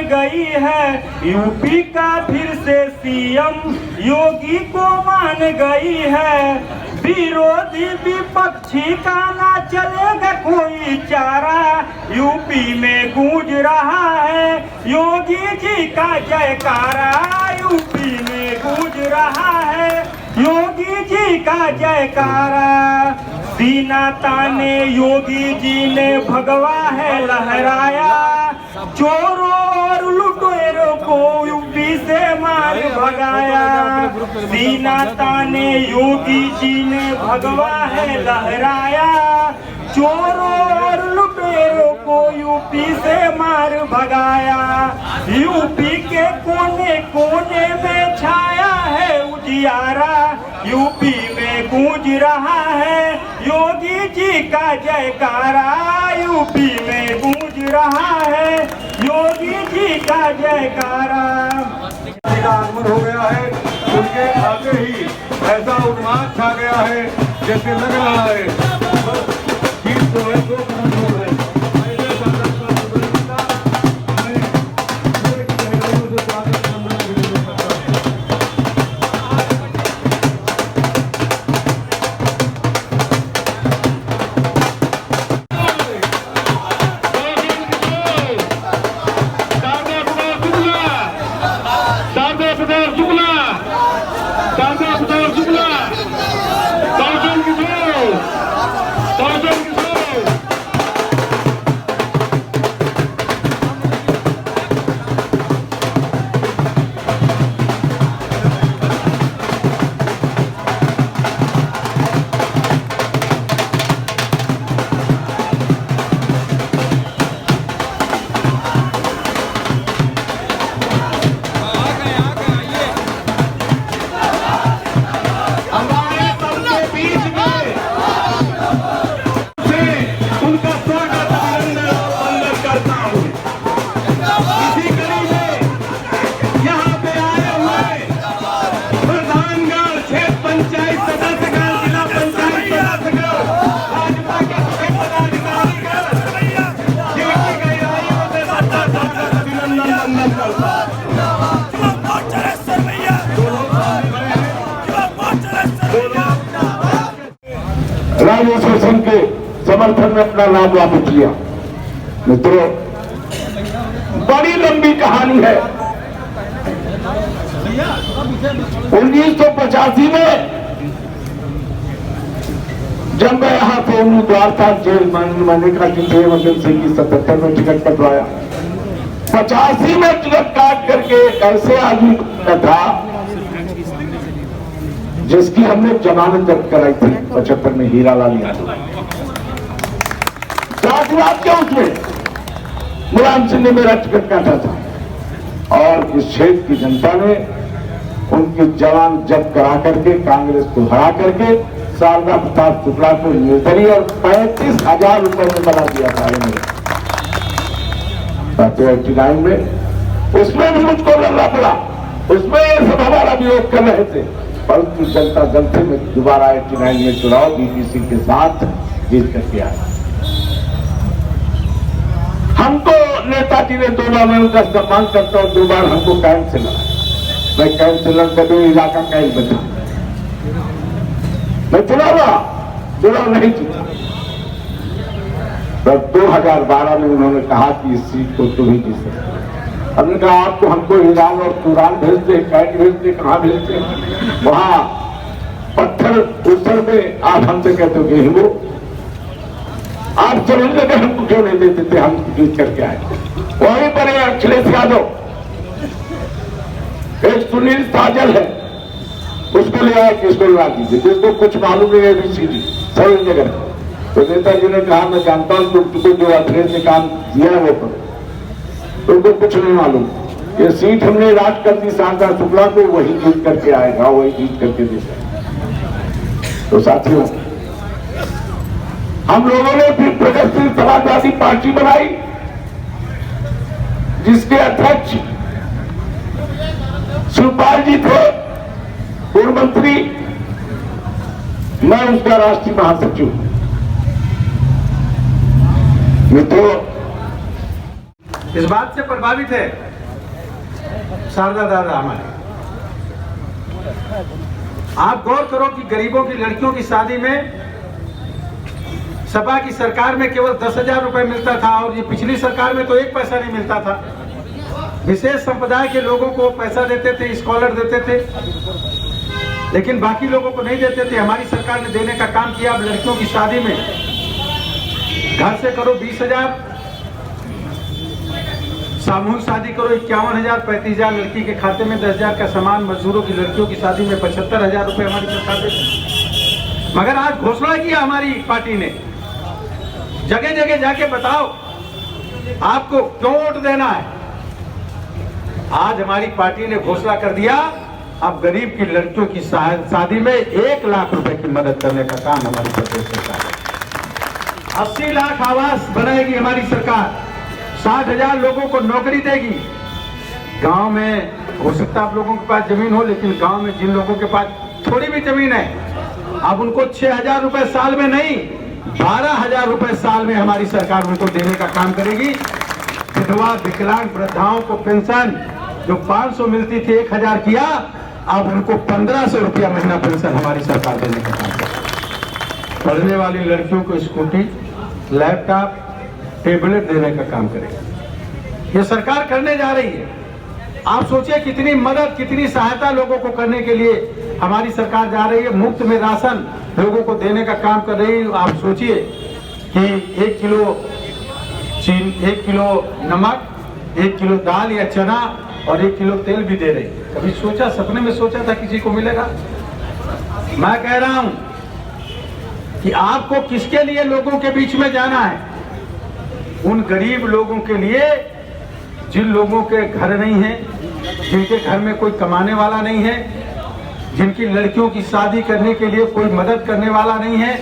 गई है, यूपी का फिर से सीएम योगी को मान गई है। विरोधी विपक्षी का ना चलेगा कोई चारा, यूपी में गूंज रहा है योगी जी का जयकारा। यूपी में गूंज रहा है योगी जी का जयकारा। सीना ताने योगी जी ने भगवा है लहराया, चोरों और लुटेरों को यूपी से मार भगाया। सीना ताने योगी जी ने भगवा है लहराया, चोरों और लुटेरों को यूपी से मार भगाया। यूपी के कोने कोने में छाया है उजियारा, यूपी में गूंज रहा है योगी जी का जयकारा। यूपी में गूंज रहा है योगी जी का जयकारा। आगमन हो गया है, उनके आगे ही ऐसा उन्माद छा गया है जैसे लग रहा है जीत जो है 2 कदम दूर है। राज्य शासन के समर्थन में अपना नाम वापस लिया। मित्रों, बड़ी लंबी कहानी है। 1985 में जब मैं यहाँ से उम्मीदवार था, जेल मैंने कहा कि इमरजेंसी की 77 में टिकट कटवाया। 85 में टिकट काट करके ऐसे आदमी था जिसकी हमने जमानत जब्त कराई थी 75 में, हीरालाल यादव। जातिवाद के उसमें मुलायम सिंह ने मेरा टिकट काटा था और इस क्षेत्र की जनता ने उनकी जमानत जब्त करा करके कांग्रेस को हरा करके शारदा प्रसाद शुक्ला को निर्दलीय और 35,000 रुपए में बना दिया था। 89 में उसमें भी मुझको लड़ना पड़ा, उसमें ये सब हमारा विरोध कर रहे थे, परंतु जनता दल से में दोबारा 89 में चुनाव बीपीसी के साथ जीत करके आया। हमको नेताजी ने 2 बार, मैं उनका सम्मान करता हूं, 2 बार हमको काउंसिलर, मैं काउंसिलर कभी इलाका कैंप में था, मैं चुनाव नहीं जीता। तब 2012 में उन्होंने कहा कि इस सीट को तुम ही जीत सकते। हमने कहा आपको हमको ईरान और तुरान भेजते, कैट भेजते, कहाँ भेजते, वहां पत्थर उत्तर में आप हमसे कहते हो गेहूं, आप समझ लगे हमको क्यों नहीं देते थे, हम जीत करके आए। वहीं पर अखिलेश यादव, एक सुनील साजल है, उसको ले आया, किसको लगा दीजिए, जिसको कुछ मालूम नहीं है ABCD सही जगह। तो नेताजी ने कहा मैं जानता हूं तुमको जो अखिलेश ने काम दिया है वो करो, तुमको कुछ नहीं मालूम। ये सीट हमने राज कर दी शारदा शुक्ला को, वही जीत करके आएगा, वही जीत करके देगा। तो साथियों, हम लोगों ने फिर प्रगतिशील समाजवादी पार्टी बनाई जिसके अध्यक्ष शिवपाल जी थे, पूर्व मंत्री, मैं उसका राष्ट्रीय महासचिव। मित्रों, इस बात से प्रभावित है शारदा दादा हमारे, आप गौर करो कि गरीबों की लड़कियों की शादी में सपा की सरकार में केवल 10,000 रुपए मिलता था और ये पिछली सरकार में तो 1 पैसा नहीं मिलता था। विशेष संप्रदाय के लोगों को पैसा देते थे, स्कॉलर देते थे, लेकिन बाकी लोगों को नहीं देते थे। हमारी सरकार ने देने का काम किया। अब लड़कियों की शादी में घर से करो 20,000, सामूहिक शादी करो 51,000, 35,000 लड़की के खाते में 10,000 का सामान। मजदूरों की लड़कियों की शादी में 75,000 रुपए हमारी सरकार देती। मगर आज घोषणा किया हमारी पार्टी ने, जगह जगह जाके बताओ आपको क्यों वोट देना है। आज हमारी पार्टी ने घोषणा कर दिया, अब गरीब की लड़कियों की शादी में 1 लाख रुपए की मदद करने का काम हमारी प्रदेश सरकार। 80 लाख आवास बनाएगी हमारी सरकार। 60,000 लोगों को नौकरी देगी। गांव में हो सकता है आप लोगों के पास जमीन हो, लेकिन गांव में जिन लोगों के पास थोड़ी भी जमीन है, अब उनको 6,000 रुपए साल में नहीं, 12,000 रुपए साल में हमारी सरकार उनको देने का काम करेगी। विधवा विकलांग वृद्धाओं को पेंशन जो 500 मिलती थी 1,000 किया, अब उनको 1,500 रुपया महीना पेंशन हमारी सरकार देने का काम करेगी। पढ़ने वाली लड़कियों को स्कूटी, लैपटॉप, टेबलेट देने का काम करेगी। ये सरकार करने जा रही है। आप सोचिए कितनी मदद, कितनी सहायता लोगों को करने के लिए हमारी सरकार जा रही है। मुफ्त में राशन लोगों को देने का काम कर रही है। आप सोचिए कि 1 किलो चीन, 1 किलो नमक, 1 किलो दाल या चना और 1 किलो तेल भी दे रही है। कभी सोचा, सपने में सोचा था किसी को मिलेगा? मैं कह रहा हूं कि आपको किसके लिए लोगों के बीच में जाना है? उन गरीब लोगों के लिए जिन लोगों के घर नहीं है, जिनके घर में कोई कमाने वाला नहीं है, जिनकी लड़कियों की शादी करने के लिए कोई मदद करने वाला नहीं है,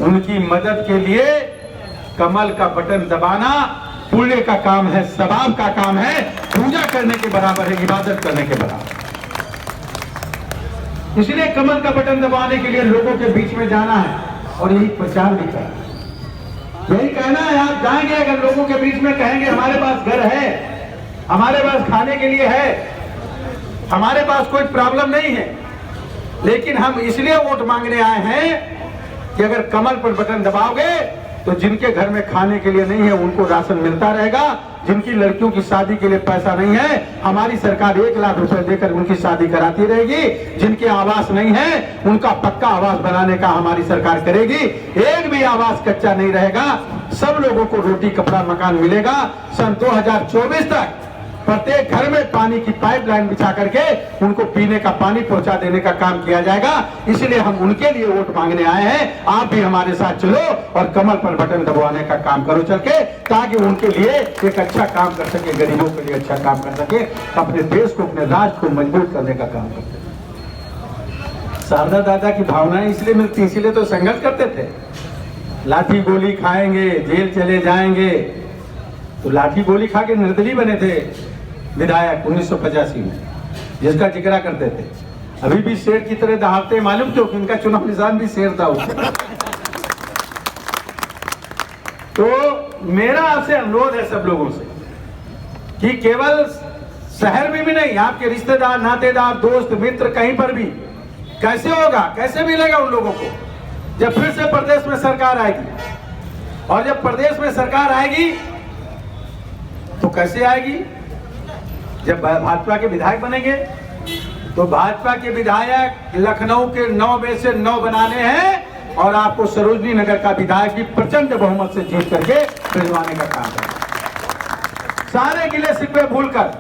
उनकी मदद के लिए कमल का बटन दबाना पुण्य का काम है, सवाब का काम है, पूजा करने के बराबर है, इबादत करने के बराबर। इसलिए कमल का बटन दबाने के लिए लोगों के बीच में जाना है और यही प्रचार भी करना, यही कहना है। आप जाएंगे, अगर लोगों के बीच में कहेंगे हमारे पास घर है, हमारे पास खाने के लिए है, हमारे पास कोई प्रॉब्लम नहीं है, लेकिन हम इसलिए वोट मांगने आए हैं कि अगर कमल पर बटन दबाओगे तो जिनके घर में खाने के लिए नहीं है उनको राशन मिलता रहेगा, जिनकी लड़कियों की शादी के लिए पैसा नहीं है हमारी सरकार 1 लाख रुपए देकर उनकी शादी कराती रहेगी, जिनके आवास नहीं है उनका पक्का आवास बनाने का हमारी सरकार करेगी। एक भी आवास कच्चा नहीं रहेगा, सब लोगों को रोटी कपड़ा मकान मिलेगा। सन 2024 तक प्रत्येक घर में पानी की पाइपलाइन बिछा करके उनको पीने का पानी पहुंचा देने का काम किया जाएगा। इसलिए हम उनके लिए वोट मांगने आए हैं। आप भी हमारे साथ चलो और कमल पर बटन दबाने का काम करो चल के, ताकि उनके लिए एक अच्छा काम कर सके, गरीबों के लिए अच्छा काम कर सके, अपने देश को, अपने राष्ट्र को मजबूत करने का काम कर सके। शारदा दादा की भावनाएं इसलिए मिलती, इसीलिए तो संघर्ष करते थे। लाठी गोली खाएंगे, जेल चले जाएंगे, तो लाठी गोली खा के निर्दलीय बने थे विधायक 1985 में, जिसका जिक्र करते थे। अभी भी शेर की तरह दहाड़ते, मालूम क्यों? इनका चुनाव निशान भी शेर था उसका। तो मेरा आपसे अनुरोध है सब लोगों से कि केवल शहर में भी नहीं, आपके रिश्तेदार, नातेदार, दोस्त, मित्र, कहीं पर भी कैसे होगा, कैसे मिलेगा उन लोगों को जब फिर से प्रदेश में सरकार आएगी? और जब प्रदेश में सरकार आएगी तो कैसे आएगी? जब भाजपा के विधायक बनेंगे तो भाजपा के विधायक लखनऊ के 9 में से 9 बनाने हैं और आपको सरोजनी नगर का विधायक भी प्रचंड बहुमत से जीत करके भिजवाने का काम है। सारे गिले शिकवे भूलकर,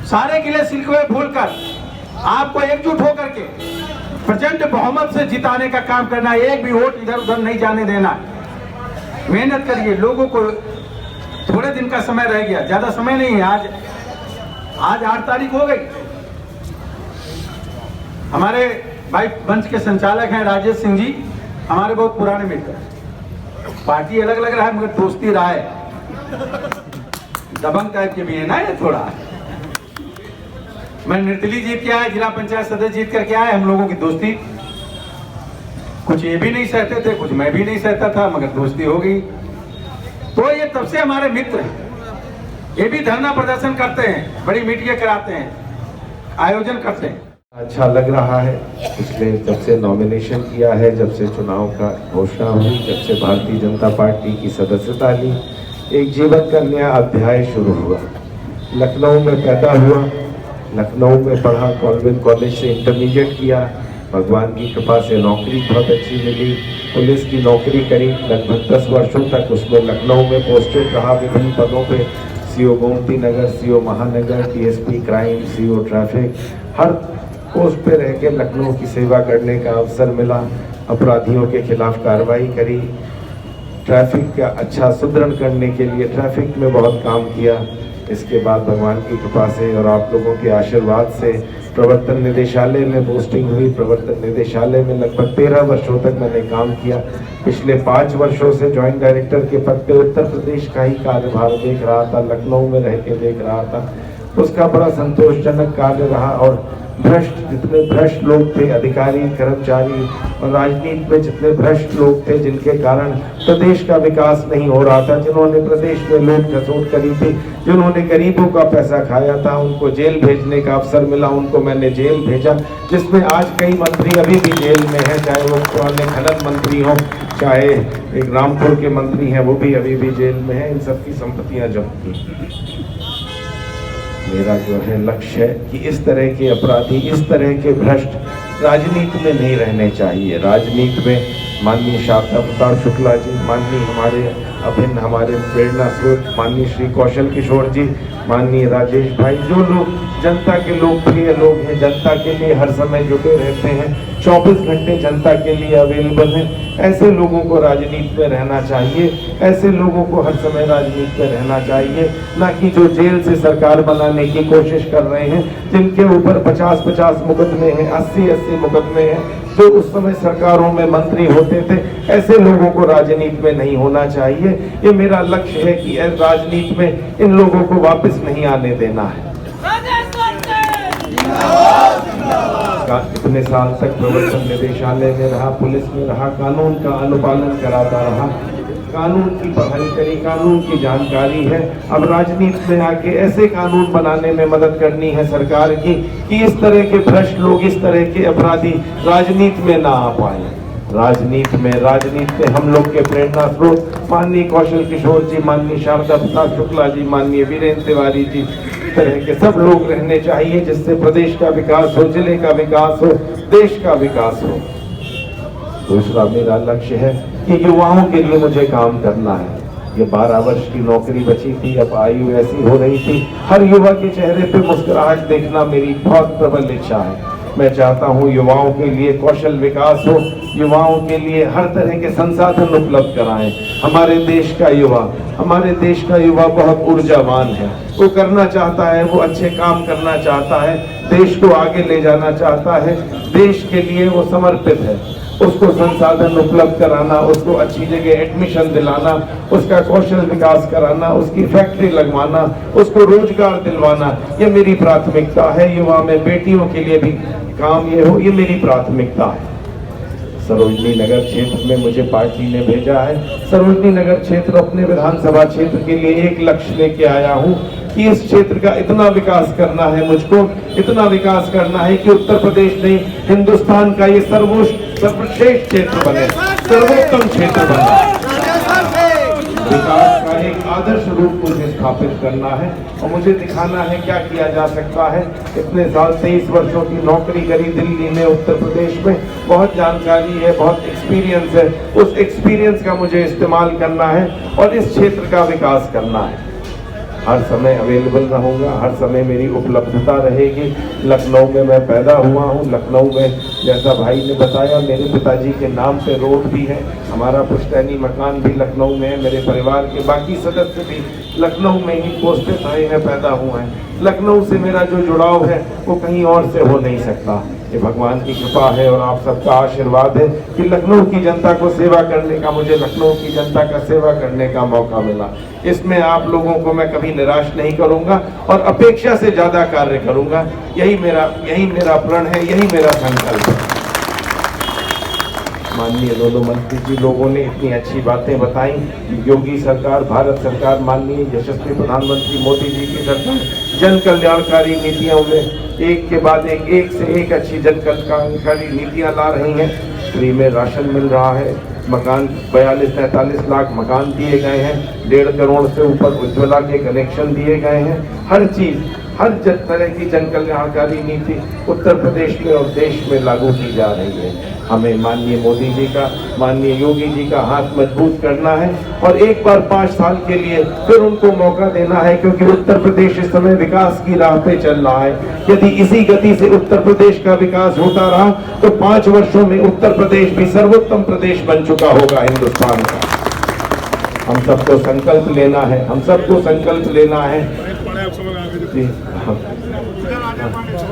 सारे गिले शिकवे भूलकर आपको एकजुट होकर के प्रचंड बहुमत से जिताने का काम करना है। एक भी वोट इधर उधर नहीं जाने देना। मेहनत करिए। लोगों को थोड़े दिन का समय रह गया, ज्यादा समय नहीं है। आज 8 तारीख हो गई। हमारे भाई मंच के संचालक हैं राजेश सिंह जी, हमारे बहुत पुराने मित्र। पार्टी अलग अलग रहा है मगर दोस्ती रहा है। दबंग टाइप के भी है ना ये थोड़ा। मैं निर्दलीय जीत के आया, जिला पंचायत सदस्य जीत करके आया। हम लोगों की दोस्ती, कुछ ये भी नहीं सहते थे, कुछ मैं भी नहीं सहता था, मगर दोस्ती हो गई। तो ये तब से हमारे मित्र हैं। ये भी धरना प्रदर्शन करते हैं, बड़ी मीटिंगें कराते हैं, आयोजन करते हैं। अच्छा लग रहा है। पिछले जब से नॉमिनेशन किया है, जब से चुनाव का घोषणा हुई, जब से भारतीय जनता पार्टी की सदस्यता ली, एक जीवन का नया अध्याय शुरू हुआ। लखनऊ में पैदा हुआ, लखनऊ में पढ़ा, कॉन्वेंट कॉलेज से इंटरमीडिएट किया, भगवान की कृपा से नौकरी बहुत अच्छी मिली, पुलिस की नौकरी करी, लगभग 10 वर्षों तक उसमें लखनऊ में पोस्टेड रहा विभिन्न पदों पे, सीओ गोमती नगर, सीओ महानगर, टीएसपी क्राइम, सीओ ट्रैफिक, हर पोस्ट पे रह के लखनऊ की सेवा करने का अवसर मिला। अपराधियों के खिलाफ कार्रवाई करी, ट्रैफिक का अच्छा सुदृढ़ करने के लिए ट्रैफिक में बहुत काम किया। इसके बाद भगवान की कृपा से और आप लोगों के आशीर्वाद से प्रवर्तन निदेशालय में पोस्टिंग हुई। प्रवर्तन निदेशालय में लगभग 13 वर्षों तक मैंने काम किया। पिछले 5 वर्षों से जॉइंट डायरेक्टर के पद पे उत्तर प्रदेश का ही कार्यभार देख रहा था, लखनऊ में रह के देख रहा था। उसका बड़ा संतोषजनक कार्य रहा और भ्रष्ट जितने भ्रष्ट लोग थे, अधिकारी, कर्मचारी और राजनीति में जितने भ्रष्ट लोग थे, जिनके कारण प्रदेश का विकास नहीं हो रहा था, जिन्होंने प्रदेश में लूट खसोट करी थी, जिन्होंने गरीबों का पैसा खाया था, उनको जेल भेजने का अवसर मिला, उनको मैंने जेल भेजा, जिसमें आज कई मंत्री अभी भी जेल में हैं, चाहे वो पुराने खनन मंत्री हों, चाहे एक रामपुर के मंत्री हैं, वो भी अभी भी जेल में हैं। इन सबकी संपत्तियां जब्त की। मेरा जो है लक्ष्य है कि इस तरह के अपराधी, इस तरह के भ्रष्ट राजनीति में नहीं रहने चाहिए। राजनीति में माननीय शारदा प्रसाद शुक्ला जी, माननीय हमारे अभिन्न हमारे प्रेरणा स्रोत माननीय श्री कौशल किशोर जी, माननीय राजेश भाई, जो लोग जनता के लोकप्रिय लोग हैं, जनता के लिए हर समय जुटे रहते हैं, 24 घंटे जनता के लिए अवेलेबल हैं, ऐसे लोगों को राजनीति में रहना चाहिए। ऐसे लोगों को हर समय राजनीति में रहना चाहिए, ना कि जो जेल से सरकार बनाने की कोशिश कर रहे हैं, जिनके ऊपर 50-50 मुकदमे हैं, 80-80 मुकदमे हैं, जो उस समय सरकारों में मंत्री होते थे। ऐसे लोगों को राजनीति में नहीं होना चाहिए। ये मेरा लक्ष्य है कि राजनीति में इन लोगों को वापस नहीं आने देना है। इतने साल तक प्रवर्तन निदेशालय में रहा, पुलिस में रहा, कानून का अनुपालन कराता रहा, कानून की पढ़ाई करी, कानून की जानकारी है। अब राजनीति में आके ऐसे कानून बनाने में मदद करनी है सरकार की कि इस तरह के भ्रष्ट लोग, इस तरह के अपराधी राजनीति में ना आ पाए। राजनीति में हम लोग के प्रेरणा स्रोत माननीय कौशल किशोर जी, माननीय शारदा प्रसाद शुक्ला जी, माननीय वीरेंद्र तिवारी जी, तरह के सब लोग रहने चाहिए, जिससे प्रदेश का विकास हो, जिले का विकास हो, देश का विकास हो। दूसरा मेरा लक्ष्य है कि युवाओं के लिए मुझे काम करना है। ये 12 वर्ष की नौकरी बची थी, अब आयु ऐसी हो रही थी, हर युवा के चेहरे पे मुस्कुराहट देखना मेरी बहुत प्रबल इच्छा है। मैं चाहता हूँ युवाओं के लिए कौशल विकास हो, युवाओं के लिए हर तरह के संसाधन उपलब्ध कराएं। हमारे देश का युवा बहुत ऊर्जावान है, वो करना चाहता है, वो अच्छे काम करना चाहता है, देश को आगे ले जाना चाहता है, देश के लिए वो समर्पित है। उसको संसाधन उपलब्ध कराना, उसको अच्छी जगह एडमिशन दिलाना, उसका कौशल विकास कराना, उसकी फैक्ट्री लगवाना, उसको रोजगार दिलवाना, ये मेरी प्राथमिकता है। युवा में बेटियों के लिए भी काम ये हो, ये मेरी प्राथमिकता है। सरोजनी नगर क्षेत्र में मुझे पार्टी ने भेजा है। सरोजनी नगर क्षेत्र अपने विधानसभा क्षेत्र के लिए एक लक्ष्य लेके आया हूँ कि इस क्षेत्र का इतना विकास करना है, मुझको इतना विकास करना है कि उत्तर प्रदेश नहीं, हिंदुस्तान का ये सर्वश्रेष्ठ क्षेत्र बने, सर्वोत्तम क्षेत्र बने। विकास का एक आदर्श रूप मुझे स्थापित करना है और मुझे दिखाना है क्या किया जा सकता है। इतने साल 23 वर्षों की नौकरी करी दिल्ली में, उत्तर प्रदेश में, बहुत जानकारी है, बहुत एक्सपीरियंस है। उस एक्सपीरियंस का मुझे इस्तेमाल करना है और इस क्षेत्र का विकास करना है। हर समय अवेलेबल रहूँगा, हर समय मेरी उपलब्धता रहेगी। लखनऊ में मैं पैदा हुआ हूँ, लखनऊ में जैसा भाई ने बताया मेरे पिताजी के नाम पे रोड भी है, हमारा पुश्तैनी मकान भी लखनऊ में है, मेरे परिवार के बाकी सदस्य भी लखनऊ में ही पोस्टेड आए हैं, पैदा हुए हैं। लखनऊ से मेरा जो जुड़ाव है वो कहीं और से हो नहीं सकता। ये भगवान की कृपा है और आप सबका आशीर्वाद है कि लखनऊ की जनता को सेवा करने का, मुझे लखनऊ की जनता का सेवा करने का मौका मिला। इसमें आप लोगों को मैं कभी निराश नहीं करूंगा और अपेक्षा से ज्यादा कार्य करूंगा। यही मेरा प्रण है, यही मेरा संकल्प है। माननीय दोनों मंत्री जी लोगों ने इतनी अच्छी बातें बताई। योगी सरकार, भारत सरकार, माननीय यशस्वी प्रधानमंत्री मोदी जी की सरकार जन कल्याणकारी नीतियों में एक के बाद एक से एक अच्छी जन कल्याणकारी नीतियां ला रही हैं। फ्री में राशन मिल रहा है, मकान 42-43 लाख मकान दिए गए हैं, 1.5 करोड़ से ऊपर उज्ज्वला के कनेक्शन दिए गए हैं। हर चीज, हर तरह की जन कल्याणकारी नीति उत्तर प्रदेश में और देश में लागू की जा रही है। हमें माननीय मोदी जी का, माननीय योगी जी का हाथ मजबूत करना है और एक बार 5 साल के लिए फिर उनको मौका देना है, क्योंकि उत्तर प्रदेश इस समय विकास की राह पे चल रहा है। यदि इसी गति से उत्तर प्रदेश का विकास होता रहा तो 5 वर्षों में उत्तर प्रदेश भी सर्वोत्तम प्रदेश बन चुका होगा हिंदुस्तान का। हम सबको संकल्प लेना है, हम सबको संकल्प लेना है,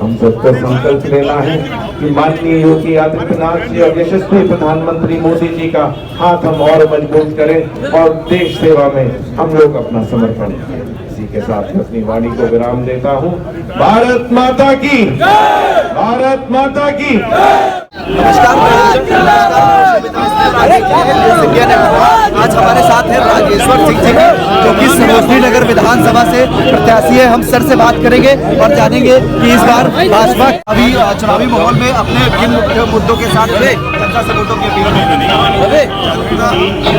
हम सबको संकल्प लेना है कि माननीय योगी आदित्यनाथ जी और यशस्वी प्रधानमंत्री मोदी जी का हाथ हम और मजबूत करें और देश सेवा में हम लोग अपना समर्पण करें। इसी के साथ मैं अपनी वाणी को विराम देता हूँ। भारत माता की, भारत माता की। आज हमारे साथ है राजेश्वर सिंह जी जो कि सरोजनी नगर विधानसभा से प्रत्याशी है। हम सर से बात करेंगे और जानेंगे कि इस बार भाजपा अभी चुनावी माहौल में अपने किन मुद्दों के साथ जनता से वोटों की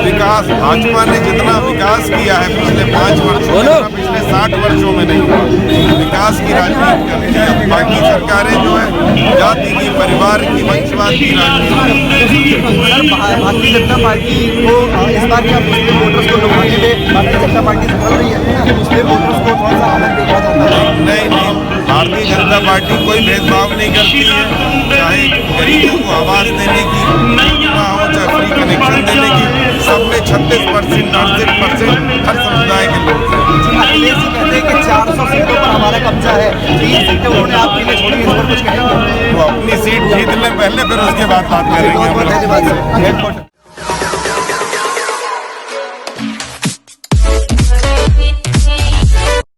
विकास, भाजपा ने जितना विकास किया है पिछले 5 वर्षों में, पिछले 60 वर्षों में नहीं हुआ। विकास की राजनीति करती है बाकी सरकारें जो है जाति की, परिवार की, वंशवाद की राजनीति। भारतीय जनता पार्टी को इस बार क्या मुस्लिम वोटर्स को लुभाने में भारतीय जनता पार्टी सफल रही है कि मुस्लिम वोटर्स को थोड़ा सा अलग देखा जाता है? नहीं, भारतीय जनता पार्टी कोई भेदभाव नहीं करती है। चाहे गरीबों को आवास देने की हो, चाहे फ्री कनेक्शन देने की, सब में 36%, 68% हर समुदाय के लोग हैं। अखिलेश जी कहते हैं कि 400 सीटों पर हमारा कब्जा है, 3 सीटें उन्होंने आपके लिए छोड़ी, इस पर कुछ कहेंगे? वो अपनी सीट जीत लें पहले, फिर उसके बाद बात करेंगे।